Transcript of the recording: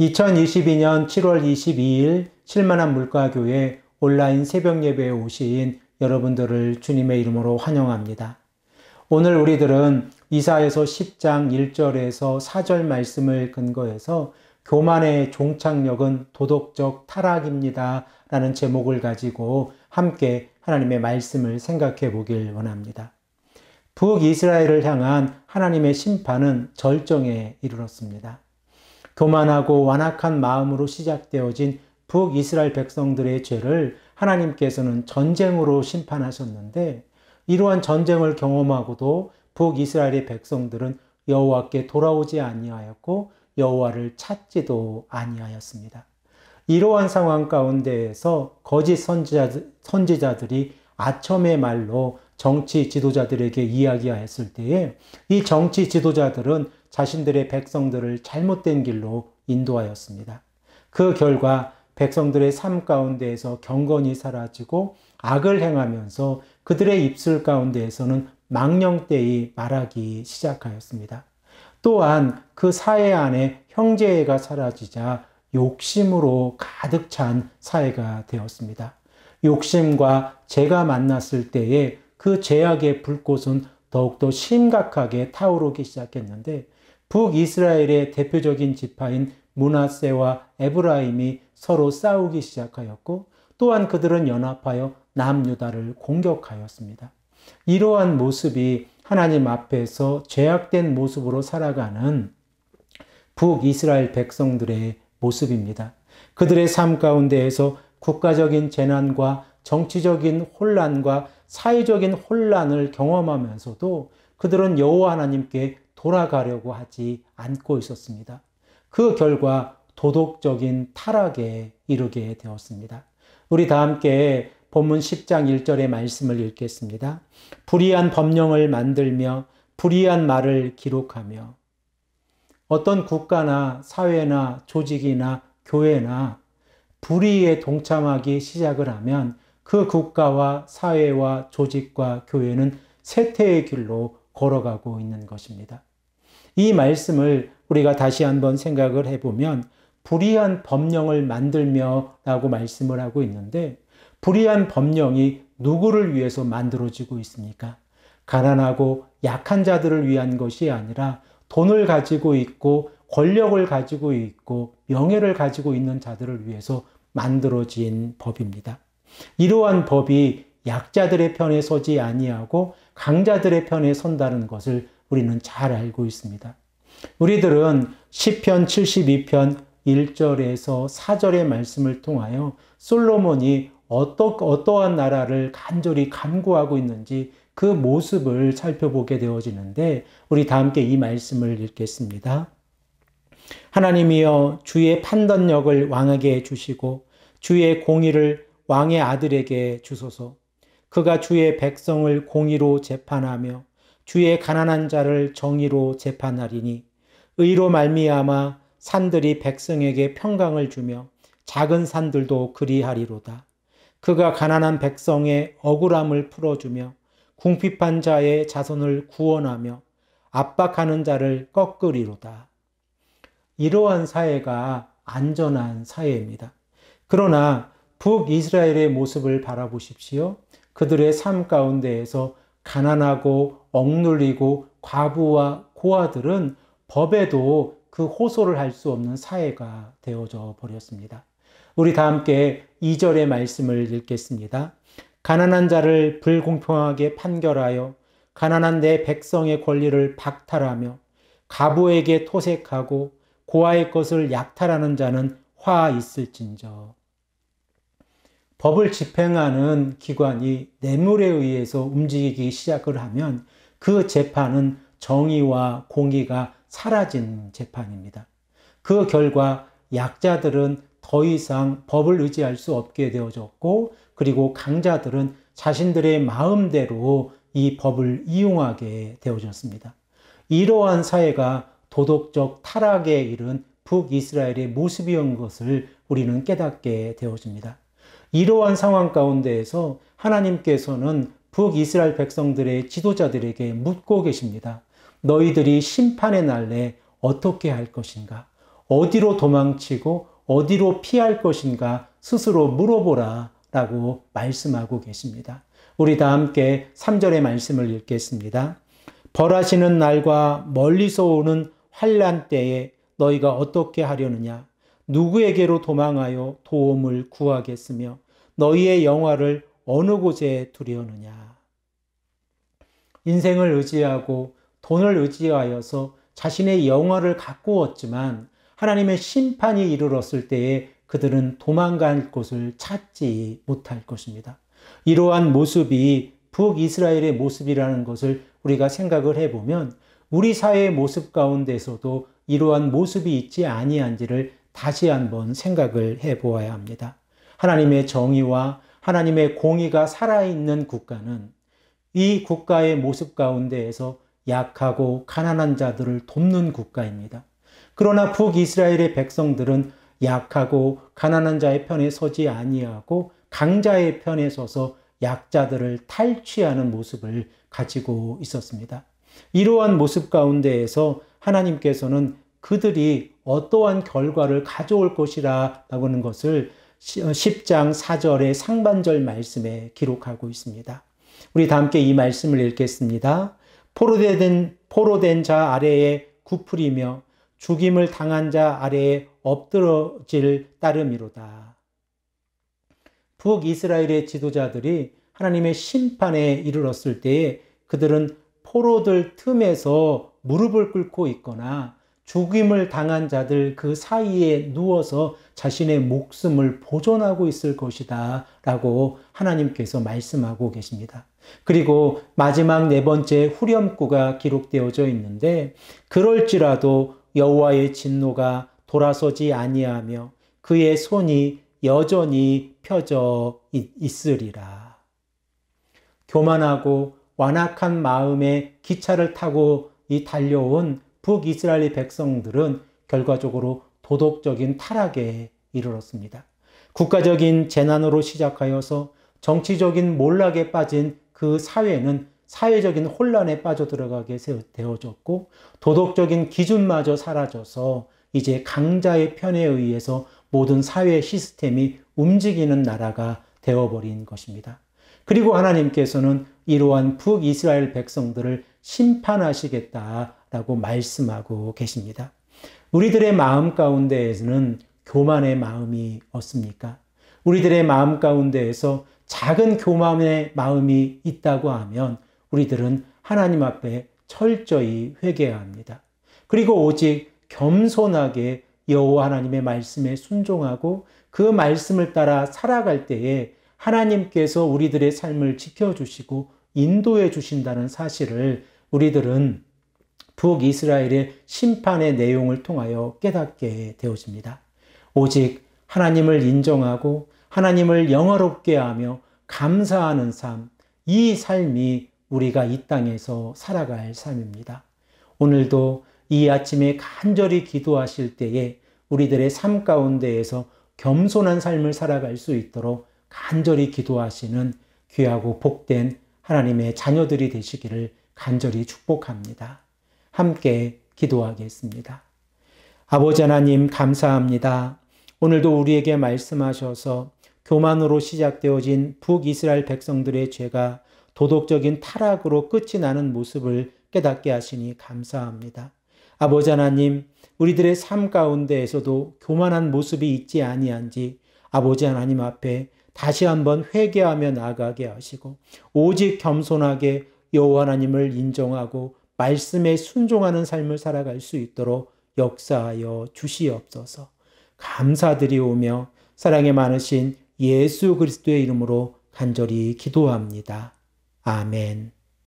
2022년 7월 22일 실만한 물가교회 온라인 새벽 예배에 오신 여러분들을 주님의 이름으로 환영합니다. 오늘 우리들은 이사야서 10장 1절에서 4절 말씀을 근거해서 교만의 종착역은 도덕적 타락입니다 라는 제목을 가지고 함께 하나님의 말씀을 생각해 보길 원합니다. 북이스라엘을 향한 하나님의 심판은 절정에 이르렀습니다. 교만하고 완악한 마음으로 시작되어진 북이스라엘 백성들의 죄를 하나님께서는 전쟁으로 심판하셨는데, 이러한 전쟁을 경험하고도 북이스라엘의 백성들은 여호와께 돌아오지 아니하였고 여호와를 찾지도 아니하였습니다. 이러한 상황 가운데에서 거짓 선지자들이 아첨의 말로 정치 지도자들에게 이야기하였을 때에 이 정치 지도자들은 자신들의 백성들을 잘못된 길로 인도하였습니다. 그 결과 백성들의 삶 가운데에서 경건이 사라지고 악을 행하면서 그들의 입술 가운데에서는 망령되이 말하기 시작하였습니다. 또한 그 사회 안에 형제애가 사라지자 욕심으로 가득 찬 사회가 되었습니다. 욕심과 죄가 만났을 때에 그 죄악의 불꽃은 더욱더 심각하게 타오르기 시작했는데, 북이스라엘의 대표적인 지파인 므낫세와 에브라임이 서로 싸우기 시작하였고, 또한 그들은 연합하여 남유다를 공격하였습니다. 이러한 모습이 하나님 앞에서 죄악된 모습으로 살아가는 북이스라엘 백성들의 모습입니다. 그들의 삶 가운데에서 국가적인 재난과 정치적인 혼란과 사회적인 혼란을 경험하면서도 그들은 여호와 하나님께 돌아가려고 하지 않고 있었습니다. 그 결과 도덕적인 타락에 이르게 되었습니다. 우리 다 함께 본문 10장 1절의 말씀을 읽겠습니다. 불의한 법령을 만들며 불의한 말을 기록하며. 어떤 국가나 사회나 조직이나 교회나 불의에 동참하기 시작을 하면 그 국가와 사회와 조직과 교회는 쇠퇴의 길로 걸어가고 있는 것입니다. 이 말씀을 우리가 다시 한번 생각을 해보면 불의한 법령을 만들며 라고 말씀을 하고 있는데, 불의한 법령이 누구를 위해서 만들어지고 있습니까? 가난하고 약한 자들을 위한 것이 아니라 돈을 가지고 있고 권력을 가지고 있고 명예를 가지고 있는 자들을 위해서 만들어진 법입니다. 이러한 법이 약자들의 편에 서지 아니하고 강자들의 편에 선다는 것을 우리는 잘 알고 있습니다. 우리들은 시편 72편 1절에서 4절의 말씀을 통하여 솔로몬이 어떠한 나라를 간절히 간구하고 있는지 그 모습을 살펴보게 되어지는데, 우리 다 함께 이 말씀을 읽겠습니다. 하나님이여, 주의 판단력을 왕에게 주시고 주의 공의를 왕의 아들에게 주소서. 그가 주의 백성을 공의로 재판하며 주의 가난한 자를 정의로 재판하리니, 의로 말미암아 산들이 백성에게 평강을 주며 작은 산들도 그리하리로다. 그가 가난한 백성의 억울함을 풀어주며 궁핍한 자의 자손을 구원하며 압박하는 자를 꺾으리로다. 이러한 사회가 안전한 사회입니다. 그러나 북이스라엘의 모습을 바라보십시오. 그들의 삶 가운데에서 가난하고 억눌리고 과부와 고아들은 법에도 그 호소를 할 수 없는 사회가 되어져 버렸습니다. 우리 다 함께 2절의 말씀을 읽겠습니다. 가난한 자를 불공평하게 판결하여 가난한 내 백성의 권리를 박탈하며 가부에게 토색하고 고아의 것을 약탈하는 자는 화 있을진저. 법을 집행하는 기관이 뇌물에 의해서 움직이기 시작을 하면 그 재판은 정의와 공의가 사라진 재판입니다. 그 결과 약자들은 더 이상 법을 의지할 수 없게 되어졌고, 그리고 강자들은 자신들의 마음대로 이 법을 이용하게 되어졌습니다. 이러한 사회가 도덕적 타락에 이른 북이스라엘의 모습이었던 것을 우리는 깨닫게 되어집니다. 이러한 상황 가운데에서 하나님께서는 북이스라엘 백성들의 지도자들에게 묻고 계십니다. 너희들이 심판의 날에 어떻게 할 것인가? 어디로 도망치고 어디로 피할 것인가 스스로 물어보라 라고 말씀하고 계십니다. 우리 다 함께 3절의 말씀을 읽겠습니다. 벌하시는 날과 멀리서 오는 환난 때에 너희가 어떻게 하려느냐? 누구에게로 도망하여 도움을 구하겠으며 너희의 영화를 어느 곳에 두려느냐? 인생을 의지하고 돈을 의지하여서 자신의 영화를 가꾸었지만 하나님의 심판이 이르렀을 때에 그들은 도망갈 곳을 찾지 못할 것입니다. 이러한 모습이 북이스라엘의 모습이라는 것을 우리가 생각을 해보면 우리 사회의 모습 가운데서도 이러한 모습이 있지 아니한지를 다시 한번 생각을 해보아야 합니다. 하나님의 정의와 하나님의 공의가 살아있는 국가는 이 국가의 모습 가운데에서 약하고 가난한 자들을 돕는 국가입니다. 그러나 북이스라엘의 백성들은 약하고 가난한 자의 편에 서지 아니하고 강자의 편에 서서 약자들을 탈취하는 모습을 가지고 있었습니다. 이러한 모습 가운데에서 하나님께서는 그들이 어떠한 결과를 가져올 것이라고 하는 것을 10장 4절의 상반절 말씀에 기록하고 있습니다. 우리 다 함께 이 말씀을 읽겠습니다. 포로된 자 아래에 굽으리며 죽임을 당한 자 아래에 엎드러질 따름이로다. 북이스라엘의 지도자들이 하나님의 심판에 이르렀을 때에 그들은 포로들 틈에서 무릎을 꿇고 있거나 죽임을 당한 자들 그 사이에 누워서 자신의 목숨을 보존하고 있을 것이다 라고 하나님께서 말씀하고 계십니다. 그리고 마지막 네 번째 후렴구가 기록되어져 있는데 그럴지라도 여호와의 진노가 돌아서지 아니하며 그의 손이 여전히 펴져 있으리라. 교만하고 완악한 마음의 기차를 타고 달려온 북이스라엘 백성들은 결과적으로 도덕적인 타락에 이르렀습니다. 국가적인 재난으로 시작하여서 정치적인 몰락에 빠진 그 사회는 사회적인 혼란에 빠져들어가게 되어졌고 도덕적인 기준마저 사라져서 이제 강자의 편에 의해서 모든 사회 시스템이 움직이는 나라가 되어버린 것입니다. 그리고 하나님께서는 이러한 북이스라엘 백성들을 심판하시겠다라고 말씀하고 계십니다. 우리들의 마음 가운데에는 교만의 마음이 없습니까? 우리들의 마음 가운데에서 작은 교만의 마음이 있다고 하면 우리들은 하나님 앞에 철저히 회개해야 합니다. 그리고 오직 겸손하게 여호와 하나님의 말씀에 순종하고 그 말씀을 따라 살아갈 때에 하나님께서 우리들의 삶을 지켜주시고 인도해 주신다는 사실을 우리들은 북이스라엘의 심판의 내용을 통하여 깨닫게 되어집니다. 오직 하나님을 인정하고 하나님을 영화롭게 하며 감사하는 삶, 이 삶이 우리가 이 땅에서 살아갈 삶입니다. 오늘도 이 아침에 간절히 기도하실 때에 우리들의 삶 가운데에서 겸손한 삶을 살아갈 수 있도록 간절히 기도하시는 귀하고 복된 하나님의 자녀들이 되시기를 간절히 축복합니다. 함께 기도하겠습니다. 아버지 하나님 감사합니다. 오늘도 우리에게 말씀하셔서 교만으로 시작되어진 북이스라엘 백성들의 죄가 도덕적인 타락으로 끝이 나는 모습을 깨닫게 하시니 감사합니다. 아버지 하나님, 우리들의 삶 가운데에서도 교만한 모습이 있지 아니한지 아버지 하나님 앞에 다시 한번 회개하며 나아가게 하시고 오직 겸손하게 여호와 하나님을 인정하고 말씀에 순종하는 삶을 살아갈 수 있도록 역사하여 주시옵소서. 감사드리오며 사랑에 많으신 예수 그리스도의 이름으로 간절히 기도합니다. 아멘.